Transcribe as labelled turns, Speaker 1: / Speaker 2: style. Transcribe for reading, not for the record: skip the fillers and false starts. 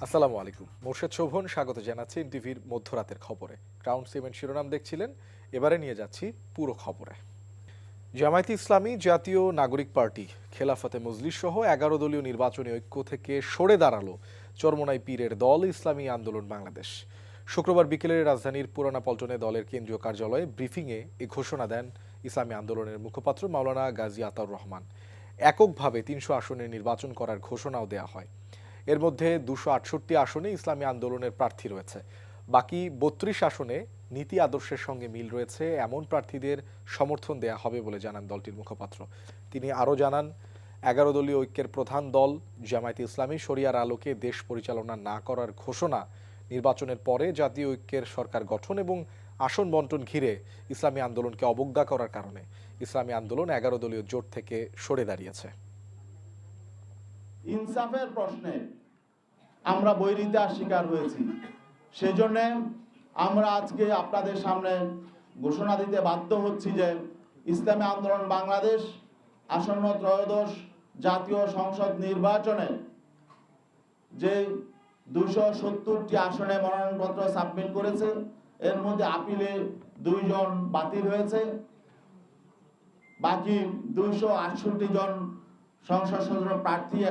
Speaker 1: আসসালামু আলাইকুম। মোর্শেদ শোভন স্বাগত জানাচ্ছি টিভির মধ্যরাতের খবরে। ক্রাউন সিমেন্ট শিরোনাম দেখছিলেন, এবারে নিয়ে যাচ্ছি পুরো খবরে। জামায়াতে ইসলামী, জাতীয় নাগরিক পার্টি, খেলাফতে মজলিস সহ 11 দলীয় নির্বাচনী ঐক্য থেকে সরে দাঁড়ালো চরমোনাই পীরের দল ইসলামী আন্দোলন বাংলাদেশ। শুক্রবার বিকেলে রাজধানীর পুরানা পল্টনে দলের কেন্দ্রীয় কার্যালয়ে ব্রিফিংয়ে এ ঘোষণা দেন ইসলামী আন্দোলনের মুখপাত্র মাওলানা গাজী আতাউর রহমান। এককভাবে 300 আসনে নির্বাচন করার ঘোষণাও দেয়া হয়। এর মধ্যে 268 আসনে ইসলামী আন্দোলনের প্রার্থী রয়েছে। বাকি 32 আসনে নীতি আদর্শের সঙ্গে মিল রয়েছে এমন প্রার্থীদের সমর্থন দেয়া হবে বলে জানান দলটির মুখপাত্র। তিনি আরও জানান, 11 দলীয় ঐক্যের প্রধান দল জামায়াতে ইসলামী শরিয়ার আলোকে দেশ পরিচালনা না করার ঘোষণা, নির্বাচনের পরে জাতীয় ঐক্যের সরকার গঠন এবং আসন বন্টন ঘিরে ইসলামী আন্দোলনকে অবজ্ঞা করার কারণে ইসলামী আন্দোলন 11 দলীয় জোট থেকে সরে দাঁড়িয়েছে।
Speaker 2: ইনসাফের প্রশ্নে আমরা বৈরিতার শিকার হয়েছি। সেজন্য আমরা আজকে আপনাদের সামনে ঘোষণা দিতে বাধ্য হচ্ছি যে ইসলামী আন্দোলন বাংলাদেশ আসন্ন ত্রয়োদশ জাতীয় সংসদ নির্বাচনে যে 270টি আসনে মনোনয়নপত্র সাবমিট করেছে, এর মধ্যে আপিলে 2 জন বাতিল হয়েছে। বাকি 268 জন সংসদ সদস্য প্রার্থী